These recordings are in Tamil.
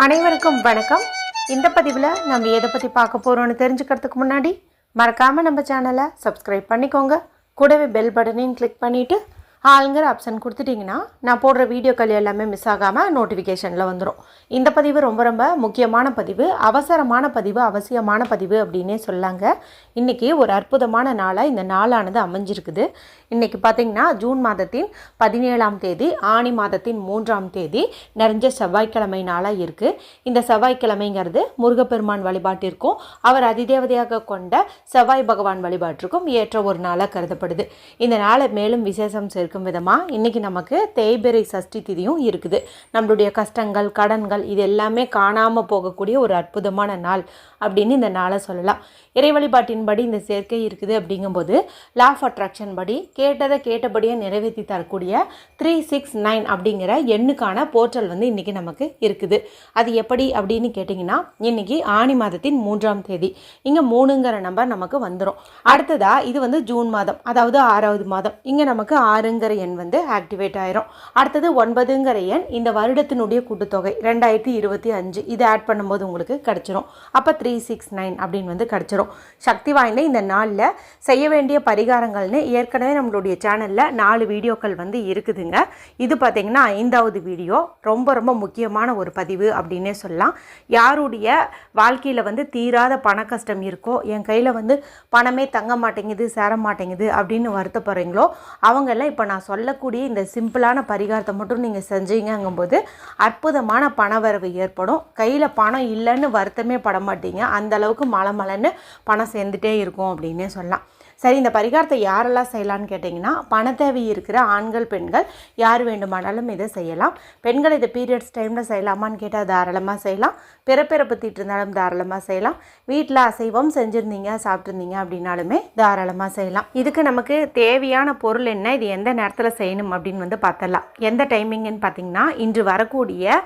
அனைவருக்கும் வணக்கம். இந்த பதிவில் நம்ம எதை பற்றி பார்க்க போகிறோன்னு தெரிஞ்சுக்கிறதுக்கு முன்னாடி மறக்காமல் நம்ம சேனலை சப்ஸ்கிரைப் பண்ணிக்கோங்க. கூடவே பெல் பட்டனையும் கிளிக் பண்ணிவிட்டு ஆளுங்கிற ஆப்ஷன் கொடுத்துட்டிங்கன்னா நான் போடுற வீடியோக்கள் எல்லாமே மிஸ் ஆகாமல் நோட்டிஃபிகேஷனில் வந்துடும். இந்த பதிவு ரொம்ப ரொம்ப முக்கியமான பதிவு, அவசரமான பதிவு, அவசியமான பதிவு அப்படின்னே சொல்லாங்க. இன்றைக்கி ஒரு அற்புதமான நாளாக இந்த நாளானது அமைஞ்சிருக்குது. இன்றைக்கி பார்த்திங்கன்னா ஜூன் மாதத்தின் 17ஆம் தேதி, ஆணி மாதத்தின் 3ஆம் தேதி, நிறைஞ்ச செவ்வாய்க்கிழமை நாளாக இருக்குது. இந்த செவ்வாய்க்கிழமைங்கிறது முருகப்பெருமான் வழிபாட்டிற்கும் அவர் அதிதேவதையாக கொண்ட செவ்வாய் பகவான் வழிபாட்டிற்கும் ஏற்ற ஒரு நாளாக கருதப்படுது. இந்த நாளை மேலும் விசேஷம் இருக்கும் விதமாக இன்றைக்கி நமக்கு தேய்பிறை சஷ்டி திதியும் இருக்குது. நம்மளுடைய கஷ்டங்கள், கடன்கள் இது எல்லாமே காணாமல் போகக்கூடிய ஒரு அற்புதமான நாள் அப்படின்னு இந்த நாளை சொல்லலாம். இறை வழிபாட்டின்படி இந்த சேர்க்கை இருக்குது. அப்படிங்கும்போது லா ஆஃப் அட்ராக்ஷன் படி கேட்டதை கேட்டபடியே நிறைவேற்றி தரக்கூடிய 369 அப்படிங்கிற எண்ணுக்கான போர்ட்டல் வந்து இன்றைக்கி நமக்கு இருக்குது. அது எப்படி அப்படின்னு கேட்டிங்கன்னா, இன்றைக்கி ஆணி மாதத்தின் 3ஆம் தேதி இங்கே 3ங்கிற நம்பர் நமக்கு வந்துடும். அடுத்ததாக இது வந்து ஜூன் மாதம், அதாவது 6வது மாதம். இங்கே நமக்கு 6ங்கிற எண் வந்து ஆக்டிவேட் ஆயிரும். அடுத்தது 9ங்கிற எண் இந்த வருடத்தினுடைய கூட்டுத்தொகை 2025 இதை ஆட் பண்ணும்போது உங்களுக்கு கிடச்சிரும். அப்போ 369 அப்படின்னு வந்து கிடச்சிரும். சக்தி வாய்ந்த இந்த நாளில் செய்ய வேண்டிய பரிகாரங்கள்னு ஏற்கனவே நம்மளுடைய சேனலில் 4 வீடியோக்கள் வந்து இருக்குதுங்க. இது பார்த்திங்கன்னா 5வது வீடியோ. ரொம்ப ரொம்ப முக்கியமான ஒரு பதிவு அப்படின்னே சொல்லலாம். யாருடைய வாழ்க்கையில் வந்து தீராத பண கஷ்டம் இருக்கோ, என் கையில் வந்து பணமே தங்க மாட்டேங்குது, சேர மாட்டேங்குது அப்படின்னு வருத்தப்படுறீங்களோ அவங்கெல்லாம் இப்போ நான் சொல்லக்கூடிய இந்த சிம்பிளான பரிகாரத்தை மட்டும் நீங்கள் செஞ்சீங்கங்கும்போது அற்புதமான பணவரவு ஏற்படும். கையில் பணம் இல்லைன்னு வருத்தமே பட மாட்டீங்க. அந்த அளவுக்கு மலமலன்னு பணம் சேர்ந்துட்டே இருக்கும் அப்படின்னே சொல்லலாம். சரி, இந்த பரிகாரத்தை யாரெல்லாம் செய்யலான்னு கேட்டிங்கன்னா, பண தேவை இருக்கிற ஆண்கள், பெண்கள் யார் வேண்டுமானாலும் இதை செய்யலாம். பெண்கள் இதை பீரியட்ஸ் டைமில் செய்யலாமான்னு கேட்டால் தாராளமாக செய்யலாம். பிறப்பிற பற்றிட்டு இருந்தாலும் தாராளமாக செய்யலாம். வீட்டில் அசைவம் செஞ்சுருந்தீங்க, சாப்பிட்ருந்தீங்க அப்படின்னாலுமே தாராளமாக செய்யலாம். இதுக்கு நமக்கு தேவையான பொருள் என்ன, இது எந்த நேரத்தில் செய்யணும் அப்படின்னு வந்து பார்த்தலாம். எந்த டைமிங்குன்னு பார்த்திங்கன்னா, இன்று வரக்கூடிய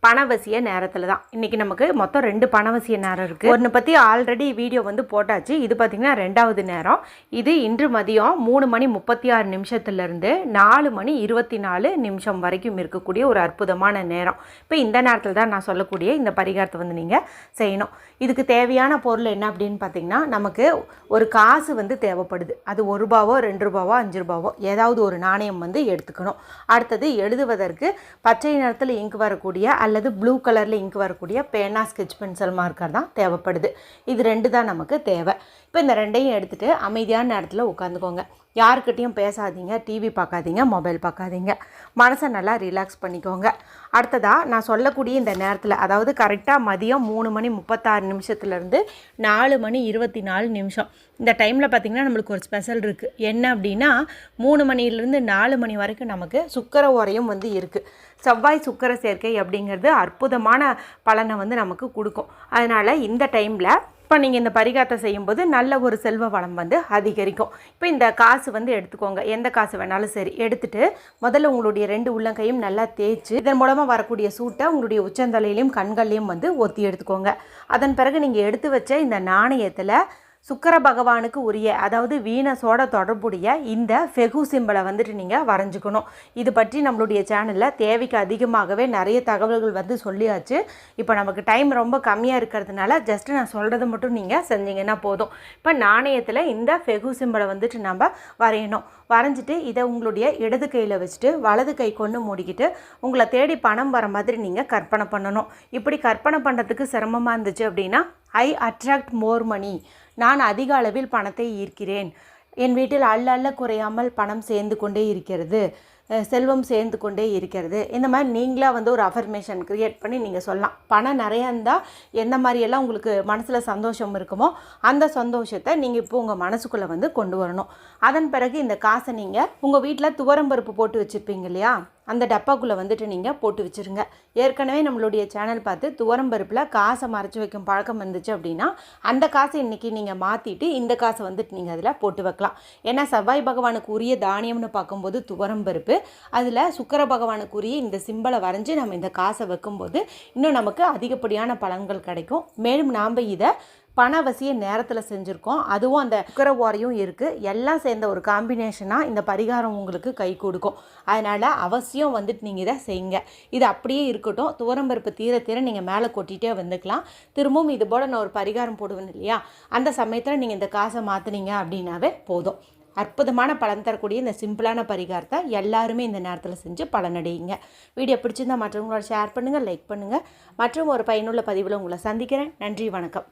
பணவசிய நேரத்தில் தான். இன்றைக்கி நமக்கு மொத்தம் 2 பணவசிய நேரம் இருக்குது. ஒன்று பற்றி ஆல்ரெடி வீடியோ வந்து போட்டாச்சு. இது பார்த்திங்கன்னா 2வது நேரம். இது இன்று மதியம் 3:36 4:24 வரைக்கும் இருக்கக்கூடிய ஒரு அற்புதமான நேரம். இப்போ இந்த நேரத்தில் தான் நான் சொல்லக்கூடிய இந்த பரிகாரத்தை வந்து நீங்கள் செய்யணும். இதுக்கு தேவையான பொருள் என்ன அப்படின்னு பார்த்திங்கன்னா, நமக்கு ஒரு காசு வந்து தேவைப்படுது. அது 1 ரூபாவோ 2 ரூபாவோ 5 ரூபாவோ ஏதாவது ஒரு நாணயம் வந்து எடுத்துக்கணும். அடுத்தது எழுதுவதற்கு பச்சை நிறத்தில் இங்கு வரக்கூடிய அல்லது ப்ளூ கலரில் இங்கு வரக்கூடிய பேனா, ஸ்கெட்ச் பென்சில், மார்க்கர் தான் தேவைப்படுது. இது 2 தான் நமக்கு தேவை. இப்போ இந்த 2ஐயும் எடுத்துகிட்டு அமைதியான நேரத்தில் உட்காந்துக்கோங்க. யாருக்கிட்டையும் பேசாதீங்க, டிவி பார்க்காதீங்க, மொபைல் பார்க்காதீங்க. மனசை நல்லா ரிலாக்ஸ் பண்ணிக்கோங்க. அடுத்ததாக நான் சொல்லக்கூடிய இந்த நேரத்தில், அதாவது கரெக்டாக மதியம் 3:36 4:24 இந்த டைமில் பார்த்திங்கன்னா நம்மளுக்கு ஒரு ஸ்பெஷல் இருக்குது. என்ன அப்படின்னா, 3 மணிலேருந்து 4 மணி வரைக்கும் நமக்கு சுக்கிர ஓரையும் வந்து இருக்குது. செவ்வாய் சுக்கிர சேர்க்கை அப்படிங்கிறது அற்புதமான பலனை வந்து நமக்கு கொடுக்கும். அதனால் இந்த டைமில் இப்போ நீங்கள் இந்த பரிகாரத்தை செய்யும்போது நல்ல ஒரு செல்வ வளம் வந்து அதிகரிக்கும். இப்போ இந்த காசு வந்து எடுத்துக்கோங்க. எந்த காசு வேணாலும் சரி எடுத்துகிட்டு முதல்ல உங்களுடைய 2 உள்ளங்கையும் நல்லா தேய்ச்சி இதன் மூலமாக வரக்கூடிய சூட்டை உங்களுடைய உச்சந்தலையிலையும் கண்கள்லையும் வந்து ஒத்தி எடுத்துக்கோங்க. அதன் பிறகு நீங்கள் எடுத்து வச்ச இந்த நாணயத்தில் சுக்கிர பகவானுக்கு உரிய, அதாவது வீனஸோட தொடர்புடைய இந்த ஃபெகு சிம்பலை வந்துட்டு நீங்கள் வரைஞ்சிக்கணும். இது பற்றி நம்மளுடைய சேனலில் தேவைக்கு அதிகமாகவே நிறைய தகவல்கள் வந்து சொல்லியாச்சு. இப்போ நமக்கு டைம் ரொம்ப கம்மியாக இருக்கிறதுனால ஜஸ்ட்டு நான் சொல்கிறது மட்டும் நீங்கள் செஞ்சீங்கன்னா போதும். இப்போ நாணயத்தில் இந்த ஃபெகு சிம்பலை வந்துட்டு நம்ம வரையணும். வரைஞ்சிட்டு இதை உங்களுடைய இடது கையில் வச்சுட்டு வலது கை கொண்டு மூடிக்கிட்டு உங்களை தேடி பணம் வர மாதிரி நீங்கள் கற்பனை பண்ணணும். இப்படி கற்பனை பண்ணுறதுக்கு சிரமமாக இருந்துச்சு அப்படின்னா, ஐ அட்ராக்ட் மோர் மணி, நான் அதிக அளவில் பணத்தை ஈர்க்கிறேன், என் வீட்டில் அள்ள குறையாமல் பணம் சேர்ந்து கொண்டே இருக்கிறது, செல்வம் சேர்ந்து கொண்டே இருக்கிறது, இந்த மாதிரி நீங்களாக வந்து ஒரு அஃபர்மேஷன் க்ரியேட் பண்ணி நீங்கள் சொல்லலாம். பணம் நிறையா இருந்தால் எந்த மாதிரியெல்லாம் உங்களுக்கு மனசில் சந்தோஷம் இருக்குமோ அந்த சந்தோஷத்தை நீங்கள் இப்போ உங்கள் மனசுக்குள்ளே வந்து கொண்டு வரணும். அதன் பிறகு இந்த காசை நீங்கள் உங்கள் வீட்டில் துவரம்பருப்பு போட்டு வச்சுருப்பீங்க இல்லையா, அந்த டப்பாக்குள்ளே வந்துட்டு நீங்கள் போட்டு வச்சுருங்க. ஏற்கனவே நம்மளுடைய சேனல் பார்த்து துவரம்பருப்பில் காசை மறைச்சி வைக்கும் பழக்கம் இருந்துச்சு அப்படின்னா அந்த காசை இன்றைக்கி நீங்கள் மாற்றிட்டு இந்த காசை வந்துட்டு நீங்கள் அதில் போட்டு வைக்கலாம். ஏன்னா செவ்வாய் பகவானுக்கு உரிய தானியம்னு பார்க்கும்போது துவரம்பருப்பு, அதில் சுக்கிர பகவானுக்குரிய இந்த சிம்பலை வரைஞ்சி நம்ம இந்த காசை வைக்கும்போது இன்னும் நமக்கு அதிகப்படியான பலன்கள் கிடைக்கும். மேலும் நாம் இதை பணவசிய நேரத்தில் செஞ்சுருக்கோம். அதுவும் அந்த உக்கரவாரியும் இருக்குது. எல்லாம் சேர்ந்த ஒரு காம்பினேஷனாக இந்த பரிகாரம் உங்களுக்கு கை கொடுக்கும். அதனால் அவசியம் வந்துட்டு நீங்கள் இதை செய்யுங்க. இது அப்படியே இருக்கட்டும். துவரம்பருப்பு தீர தீர நீங்கள் மேலே கொட்டிகிட்டே வந்துக்கலாம். திரும்பவும் இது போல் நான் ஒரு பரிகாரம் போடுவேன் இல்லையா, அந்த சமயத்தில் நீங்கள் இந்த காசை மாற்றினீங்க அப்படின்னாவே போதும். அற்புதமான பலன் தரக்கூடிய இந்த சிம்பிளான பரிகாரத்தை எல்லாருமே இந்த நேரத்தில் செஞ்சு பலனடையுங்க. வீடியோ பிடிச்சிருந்தால் மற்றவங்களோட ஷேர் பண்ணுங்கள், லைக் பண்ணுங்கள். மற்றும் ஒரு பயனுள்ள பதிவில் உங்களை சந்திக்கிறேன். நன்றி, வணக்கம்.